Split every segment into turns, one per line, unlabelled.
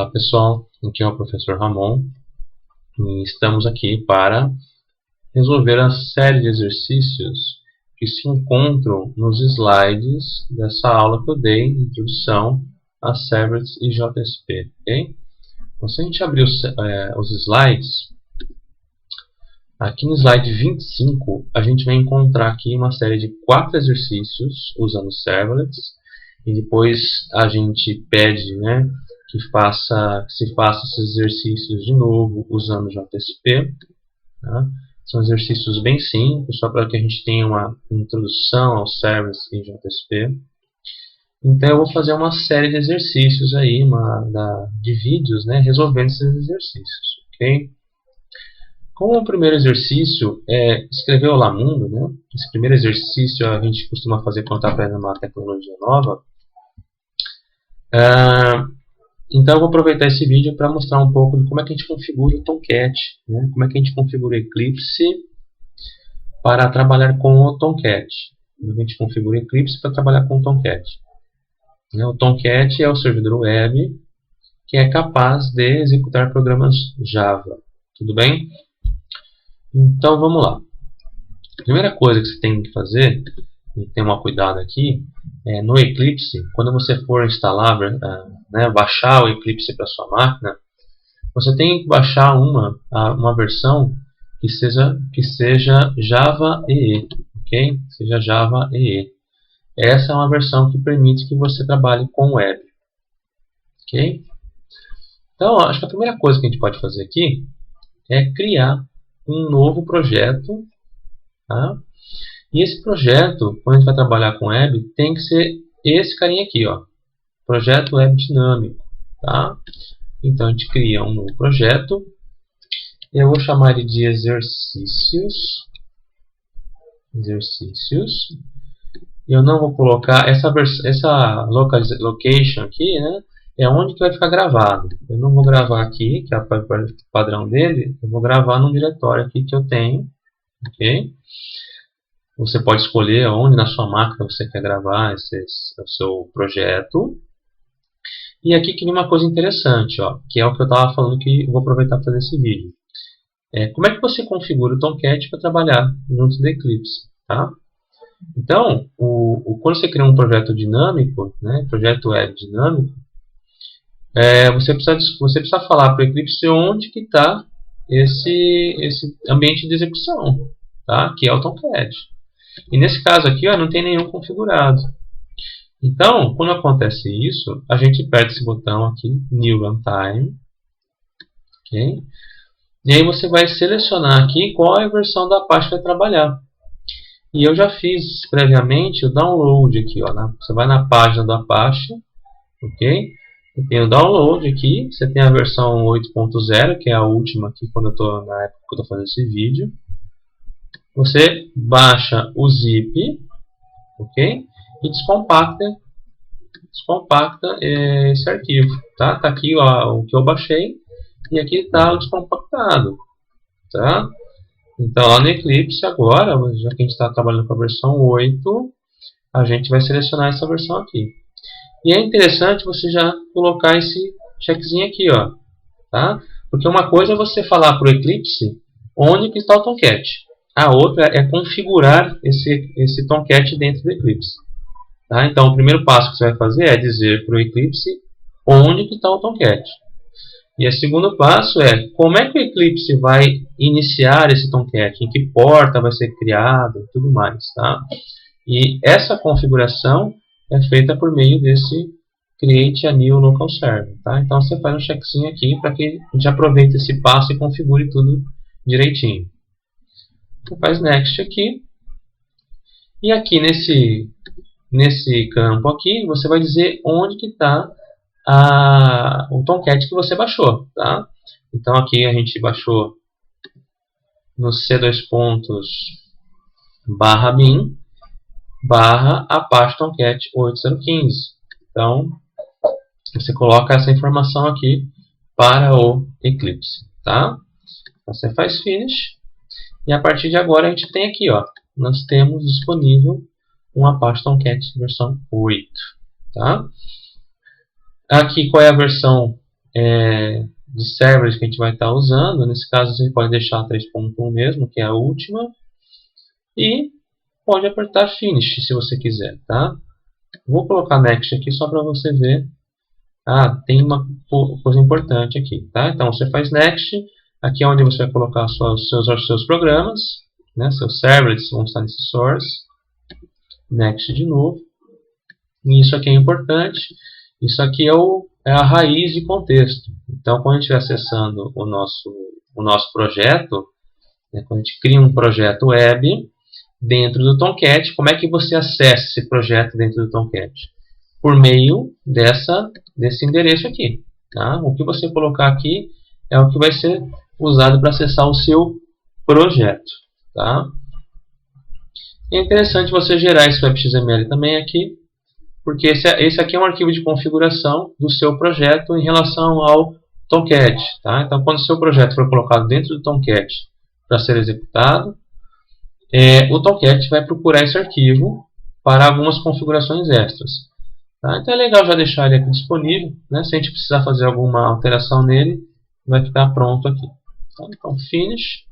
Olá pessoal, aqui é o professor Ramon e estamos aqui para resolver a série de exercícios que se encontram nos slides dessa aula que eu dei, Introdução a Servlets e JSP. Okay? Então, se a gente abrir os slides, aqui no slide 25 a gente vai encontrar aqui uma série de 4 exercícios usando Servlets e depois a gente pede, que se faça esses exercícios de novo usando JSP. Tá? São exercícios bem simples, só para que a gente tenha uma introdução aos servers em JSP. Então eu vou fazer uma série de exercícios aí, de vídeos, resolvendo esses exercícios. Okay? Como o primeiro exercício é escrever Olá Mundo, esse primeiro exercício a gente costuma fazer quando está aprendendo uma tecnologia nova. Então eu vou aproveitar esse vídeo para mostrar um pouco de como é que a gente configura o Tomcat, como é que a gente configura o Eclipse para trabalhar com o Tomcat. Como a gente configura o Eclipse para trabalhar com o Tomcat. O Tomcat é o servidor web que é capaz de executar programas Java. Tudo bem? Então vamos lá. A primeira coisa que você tem que fazer, e ter um cuidado aqui, no Eclipse, quando você for instalar, baixar o Eclipse para sua máquina, você tem que baixar uma versão que seja Java EE, ok? Seja Java EE. Essa é uma versão que permite que você trabalhe com web, ok? Então, acho que a primeira coisa que a gente pode fazer aqui é criar um novo projeto, tá? E esse projeto, quando a gente vai trabalhar com web, tem que ser esse carinha aqui, ó, projeto web dinâmico, tá? Então a gente cria um novo projeto. Eu vou chamar ele de exercícios. Eu não vou colocar essa location aqui, é onde que vai ficar gravado. Eu não vou gravar aqui, que é o padrão dele. Eu vou gravar num diretório aqui que eu tenho, ok? Você pode escolher onde na sua máquina você quer gravar o seu projeto. E aqui que vem uma coisa interessante, ó, que é o que eu estava falando que eu vou aproveitar para fazer esse vídeo. Como é que você configura o Tomcat para trabalhar junto do Eclipse? Tá? Então, quando você cria um projeto dinâmico, projeto web dinâmico, você precisa falar para o Eclipse onde que está esse ambiente de execução, tá? Que é o Tomcat. E nesse caso aqui, ó, não tem nenhum configurado. Então, quando acontece isso, a gente aperta esse botão aqui, New Runtime. Okay? E aí você vai selecionar aqui qual é a versão da Apache que vai trabalhar. E eu já fiz previamente o download aqui. Ó, você vai na página do Apache. Okay? Tem o download aqui. Você tem a versão 8.0, que é a última aqui na época que eu estou fazendo esse vídeo. Você baixa o zip, ok? E descompacta esse arquivo, tá? Tá aqui ó, o que eu baixei e aqui está o descompactado, tá? Então lá no Eclipse agora, já que a gente está trabalhando com a versão 8, a gente vai selecionar essa versão aqui. E é interessante você já colocar esse checkzinho aqui, ó, tá? Porque uma coisa é você falar para o Eclipse onde que está o Tomcat. A outra é configurar esse Tomcat dentro do Eclipse. Tá? Então, o primeiro passo que você vai fazer é dizer para o Eclipse onde que está o Tomcat. E o segundo passo é como é que o Eclipse vai iniciar esse Tomcat, em que porta vai ser criado e tudo mais. Tá? E essa configuração é feita por meio desse Create a New Local Server. Tá? Então, você faz um checkzinho aqui para que a gente aproveite esse passo e configure tudo direitinho. Você faz Next aqui. E aqui nesse campo aqui, você vai dizer onde que está o Tomcat que você baixou. Tá? Então aqui a gente baixou no c2.bin /apache Tomcat 8015. Então você coloca essa informação aqui para o Eclipse. Tá? Então, você faz Finish. E a partir de agora a gente tem aqui, ó, nós temos disponível um Apache Tomcat versão 8. Tá? Aqui qual é a versão de servers que a gente vai estar usando. Nesse caso você pode deixar 3.1 mesmo, que é a última, e pode apertar Finish se você quiser, tá? Vou colocar Next aqui só para você ver. Tem uma coisa importante aqui, tá? Então você faz Next, aqui é onde você vai colocar seus programas, né? Seus servers vão estar nesse source. Next de novo. E isso aqui é importante. Isso aqui é a raiz de contexto. Então, quando a gente estiver acessando o nosso projeto, né, quando a gente cria um projeto web dentro do Tomcat, como é que você acessa esse projeto dentro do Tomcat? Por meio desse endereço aqui. Tá? O que você colocar aqui é o que vai ser usado para acessar o seu projeto. Tá? É interessante você gerar esse web.xml também aqui, porque esse aqui é um arquivo de configuração do seu projeto em relação ao Tomcat. Tá? Então, quando o seu projeto for colocado dentro do Tomcat para ser executado, o Tomcat vai procurar esse arquivo para algumas configurações extras. Tá? Então é legal já deixar ele aqui disponível, né? Se a gente precisar fazer alguma alteração nele, vai ficar pronto aqui. Tá? Então, Finish.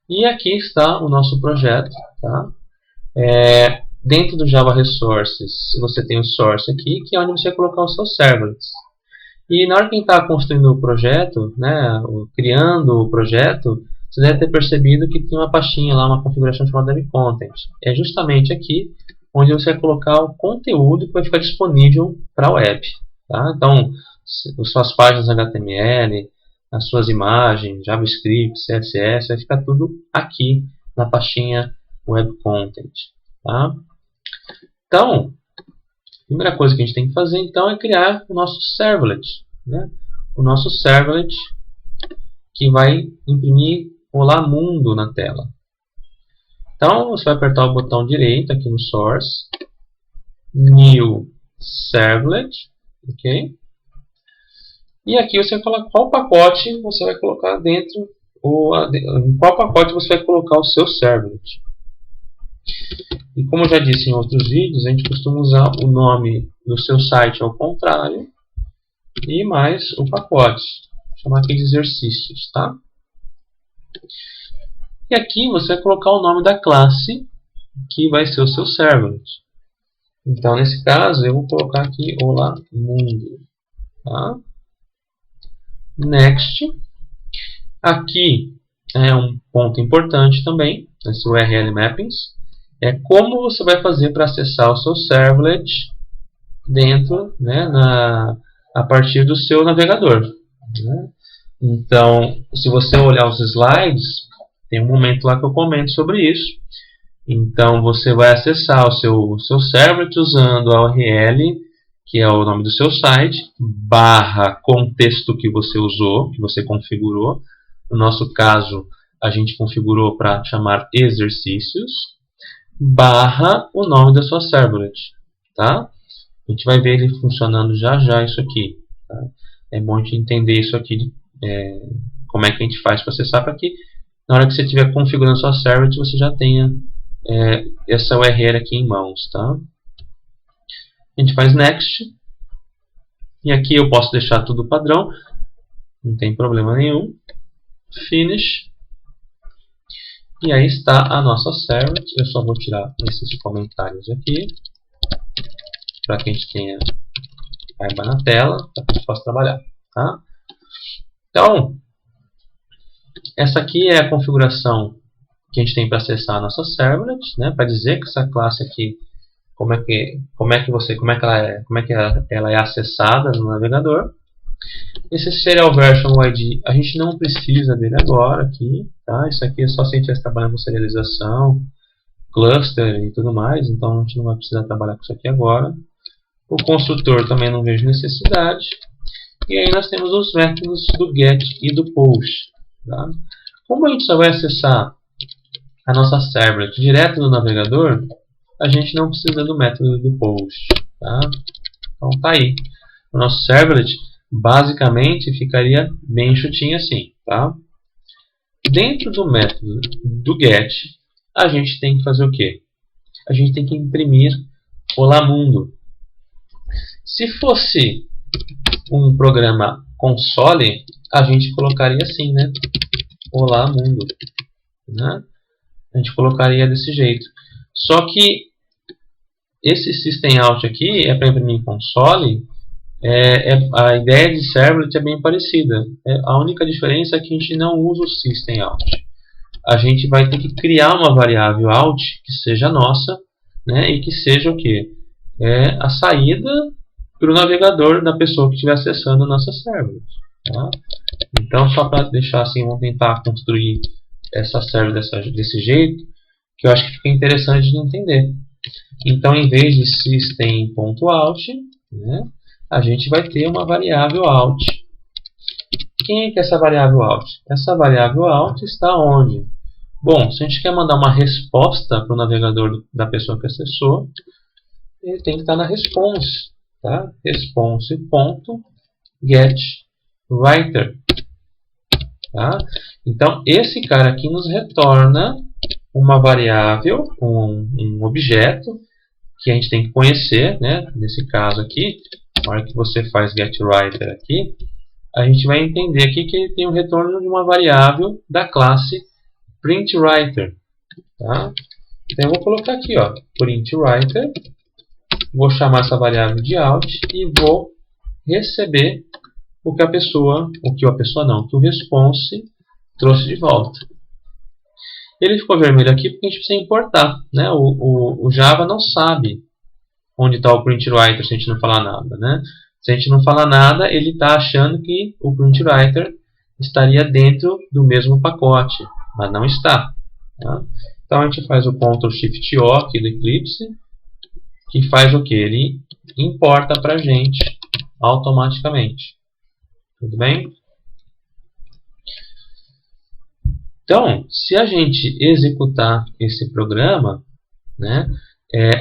E aqui está o nosso projeto. Tá? Dentro do Java Resources, você tem o source aqui, que é onde você vai colocar os seus servlets. E na hora que a gente está construindo o projeto, né, criando o projeto, você deve ter percebido que tem uma pastinha lá, uma configuração chamada Web Content. É justamente aqui onde você vai colocar o conteúdo que vai ficar disponível para a web. Tá? Então, as suas páginas HTML, as suas imagens, JavaScript, CSS, vai ficar tudo aqui na pastinha Web Content. Tá? Então, a primeira coisa que a gente tem que fazer então é criar o nosso servlet. Né? O nosso servlet que vai imprimir Olá Mundo na tela. Então, você vai apertar o botão direito aqui no Source, New Servlet, ok? E aqui você vai colocar qual pacote você vai colocar dentro, em qual pacote você vai colocar o seu servlet. E como eu já disse em outros vídeos, a gente costuma usar o nome do seu site ao contrário e mais o pacote. Vou chamar aqui de exercícios, tá? E aqui você vai colocar o nome da classe que vai ser o seu servlet. Então, nesse caso, eu vou colocar aqui Olá Mundo. Tá? Next. Aqui é um ponto importante também, esse URL Mappings. É como você vai fazer para acessar o seu servlet dentro, né, a partir do seu navegador. Né? Então, se você olhar os slides, tem um momento lá que eu comento sobre isso. Então, você vai acessar o seu servlet usando a URL, que é o nome do seu site, barra contexto que você usou, que você configurou. No nosso caso, a gente configurou para chamar exercícios, barra o nome da sua servlet. Tá? A gente vai ver ele funcionando já já isso aqui. Tá? É bom a gente entender isso aqui, como é que a gente faz para acessar, para que na hora que você estiver configurando sua servlet, você já tenha essa URL aqui em mãos. Tá? A gente faz Next. E aqui eu posso deixar tudo padrão, não tem problema nenhum. Finish. E aí está a nossa servlet. Eu só vou tirar esses comentários aqui, para que a gente tenha caiba na tela, para que a gente possa trabalhar. Tá? Então, essa aqui é a configuração que a gente tem para acessar a nossa servlet, né, para dizer que essa classe aqui, como é que ela é acessada no navegador. Esse Serial Version ID, a gente não precisa dele agora aqui, tá? Isso aqui é só se a gente estiver trabalhando com serialização, cluster e tudo mais, então a gente não vai precisar trabalhar com isso aqui agora. O construtor também não vejo necessidade. E aí nós temos os métodos do get e do post. Tá? Como a gente só vai acessar a nossa servlet direto do navegador, a gente não precisa do método do post. Tá? Então tá aí. O nosso servlet basicamente ficaria bem enxutinho assim. Tá? Dentro do método do get, a gente tem que fazer o quê? A gente tem que imprimir Olá Mundo. Se fosse um programa console, a gente colocaria assim, né? Olá mundo, né? A gente colocaria desse jeito. Só que esse system out aqui é para imprimir console. A ideia de servlet é bem parecida. A única diferença é que a gente não usa o system out. A gente vai ter que criar uma variável out que seja nossa, né? E que seja o quê? A saída para o navegador da pessoa que estiver acessando a nossa servlet. Tá? Então, só para deixar assim, vamos tentar construir essa servlet desse jeito, que eu acho que fica interessante de entender. Então, em vez de system.out, né, a gente vai ter uma variável out. Quem é essa variável out? Essa variável out está onde? Bom, se a gente quer mandar uma resposta para o navegador da pessoa que acessou, ele tem que estar na response. Tá? Response.getWriter. Tá? Então, esse cara aqui nos retorna uma variável, um objeto, que a gente tem que conhecer, né? Nesse caso aqui, na hora que você faz getWriter aqui, a gente vai entender aqui que ele tem o retorno de uma variável da classe printWriter. Tá? Então eu vou colocar aqui, ó, printWriter, vou chamar essa variável de out e vou receber o que o response trouxe de volta. Ele ficou vermelho aqui porque a gente precisa importar, né? O Java não sabe onde está o printWriter se a gente não falar nada, né? Se a gente não falar nada, ele está achando que o printWriter estaria dentro do mesmo pacote, mas não está. Tá? Então a gente faz o Ctrl+Shift+O aqui do Eclipse, que faz o que? Ele importa para a gente automaticamente. Tudo bem? Então, se a gente executar esse programa, né,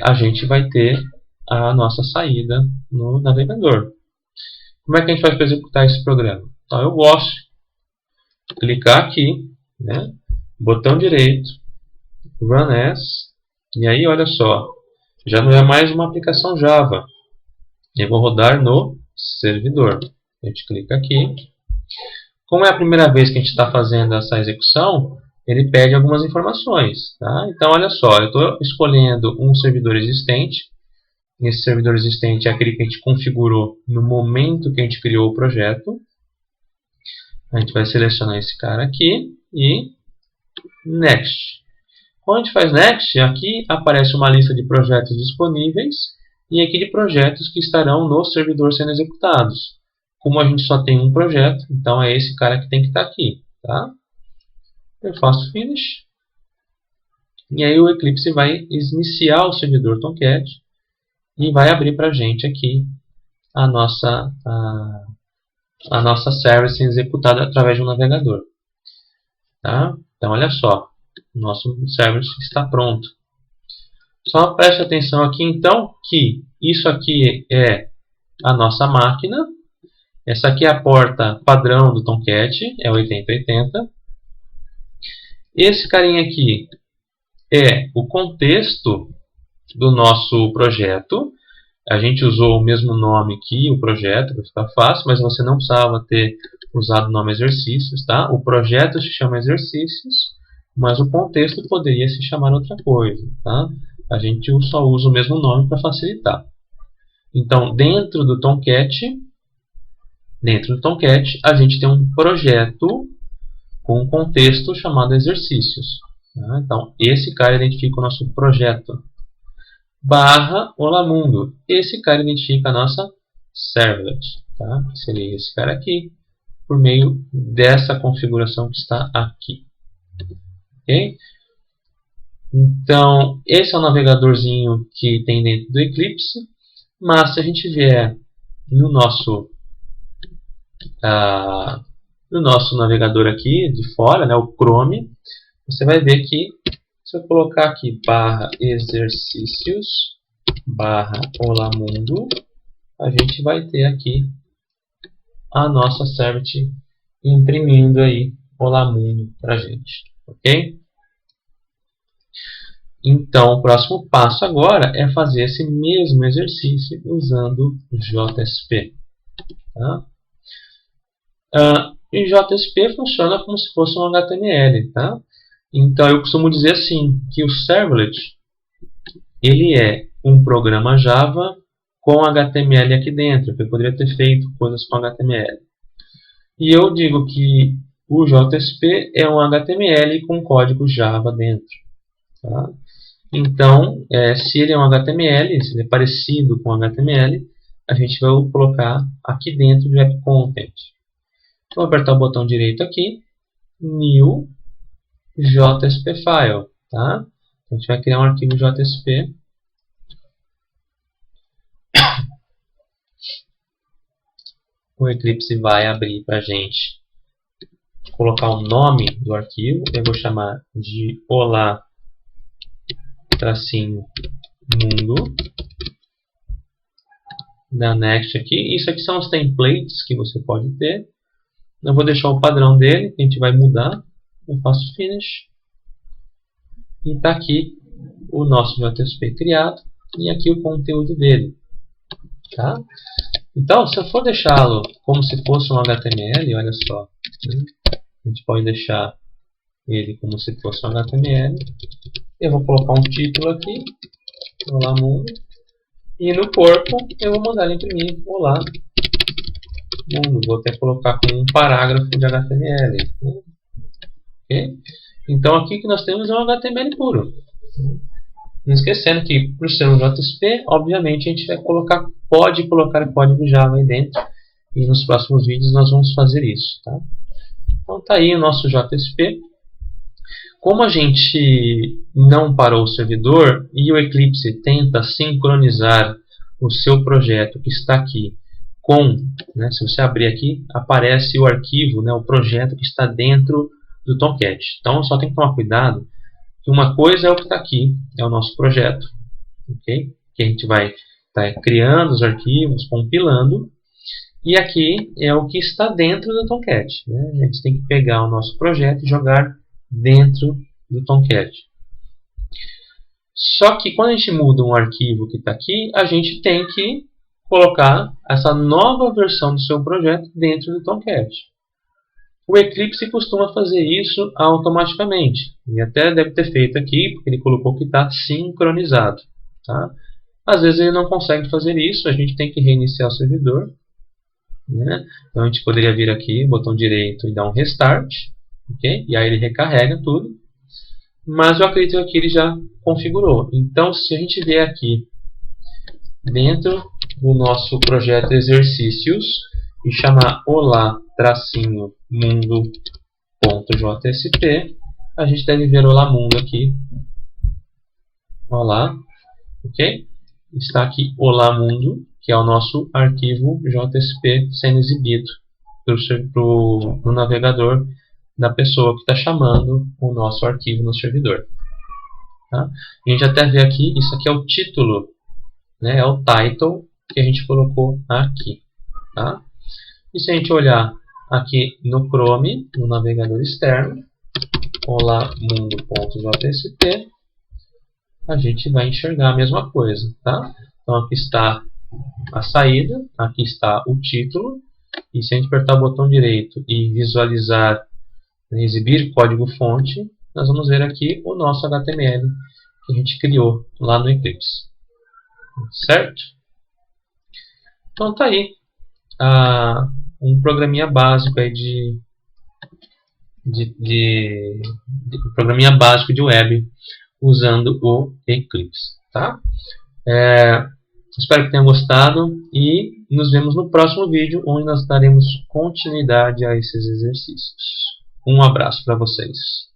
a gente vai ter a nossa saída no navegador. Como é que a gente faz para executar esse programa? Então, eu gosto de clicar aqui, né, botão direito, Run As, e aí, olha só, já não é mais uma aplicação Java. Eu vou rodar no servidor. A gente clica aqui. Como é a primeira vez que a gente está fazendo essa execução, ele pede algumas informações. Tá? Então, olha só, eu estou escolhendo um servidor existente. Esse servidor existente é aquele que a gente configurou no momento que a gente criou o projeto. A gente vai selecionar esse cara aqui e Next. Quando a gente faz Next, aqui aparece uma lista de projetos disponíveis e aqui de projetos que estarão no servidor sendo executados. Como a gente só tem um projeto, então é esse cara que tem que estar aqui. Tá? Eu faço Finish. E aí o Eclipse vai iniciar o servidor Tomcat e vai abrir para a gente aqui a nossa service executada através de um navegador. Tá? Então olha só, o nosso service está pronto. Só preste atenção aqui então que isso aqui é a nossa máquina. Essa aqui é a porta padrão do Tomcat, é 8080. Esse carinha aqui é o contexto do nosso projeto. A gente usou o mesmo nome que o projeto, para ficar fácil, mas você não precisava ter usado o nome exercícios. Tá? O projeto se chama exercícios, mas o contexto poderia se chamar outra coisa. Tá? A gente só usa o mesmo nome para facilitar. Então, dentro do Tomcat, a gente tem um projeto com um contexto chamado exercícios. Tá? Então, esse cara identifica o nosso projeto. Barra Olá Mundo. Esse cara identifica a nossa servlet. Tá? Seria esse cara aqui, por meio dessa configuração que está aqui. Okay? Então, esse é o navegadorzinho que tem dentro do Eclipse. Mas se a gente vier no nosso navegador aqui de fora, né, o Chrome, você vai ver que se eu colocar aqui barra exercícios barra Olá Mundo, a gente vai ter aqui a nossa servlet imprimindo aí Olá Mundo para a gente, ok? Então, o próximo passo agora é fazer esse mesmo exercício usando JSP. Tá? E JSP funciona como se fosse um HTML. Tá? Então eu costumo dizer assim, que o Servlet ele é um programa Java com HTML aqui dentro, que eu poderia ter feito coisas com HTML. E eu digo que o JSP é um HTML com código Java dentro. Tá? Então, se ele é um HTML, se ele é parecido com HTML, a gente vai colocar aqui dentro do Web Content. Então, vou apertar o botão direito aqui, New JSP File. Tá? Então, a gente vai criar um arquivo JSP. O Eclipse vai abrir para a gente colocar o nome do arquivo. Eu vou chamar de olá mundo. Da Next aqui. Isso aqui são os templates que você pode ter. Eu vou deixar o padrão dele, que a gente vai mudar. Eu faço Finish. E está aqui o nosso JSP criado. E aqui o conteúdo dele. Tá? Então, se eu for deixá-lo como se fosse um HTML, olha só. A gente pode deixar ele como se fosse um HTML. Eu vou colocar um título aqui. Olá mundo. E no corpo eu vou mandar ele imprimir olá mundo. Vou até colocar como um parágrafo de HTML. Okay? Então aqui que nós temos é um HTML puro. Não esquecendo que por ser um JSP, obviamente a gente vai pode colocar código Java aí dentro. E nos próximos vídeos nós vamos fazer isso. Tá? Então está aí o nosso JSP. Como a gente não parou o servidor e o Eclipse tenta sincronizar o seu projeto que está aqui com, se você abrir aqui, aparece o arquivo, o projeto que está dentro do Tomcat. Então só tem que tomar cuidado que uma coisa é o que está aqui, é o nosso projeto, okay? Que a gente vai estar criando os arquivos, compilando, e aqui é o que está dentro do Tomcat. A gente tem que pegar o nosso projeto e jogar dentro do Tomcat. Só que quando a gente muda um arquivo que está aqui, a gente tem que colocar essa nova versão do seu projeto dentro do Tomcat. O Eclipse costuma fazer isso automaticamente. E até deve ter feito aqui, porque ele colocou que está sincronizado. Tá? Às vezes ele não consegue fazer isso, a gente tem que reiniciar o servidor. Então a gente poderia vir aqui, botão direito e dar um restart. Okay? E aí ele recarrega tudo. Mas eu acredito que ele já configurou. Então se a gente vier aqui dentro do nosso projeto exercícios e chamar olá-mundo.jsp, a gente deve ver olá mundo aqui. Olá, ok? Está aqui olá mundo, que é o nosso arquivo JSP sendo exibido para o navegador da pessoa que está chamando o nosso arquivo no servidor. Tá? A gente até vê aqui, isso aqui é o título, é o title que a gente colocou aqui. Tá? E se a gente olhar aqui no Chrome, no navegador externo, olá mundo.jsp, a gente vai enxergar a mesma coisa. Tá? Então aqui está a saída, aqui está o título, e se a gente apertar o botão direito e visualizar, exibir código-fonte, nós vamos ver aqui o nosso HTML que a gente criou lá no Eclipse. Certo? Então tá aí um programinha básico aí de programinha básico de web usando o Eclipse. Tá? Espero que tenham gostado e nos vemos no próximo vídeo, onde nós daremos continuidade a esses exercícios. Um abraço para vocês.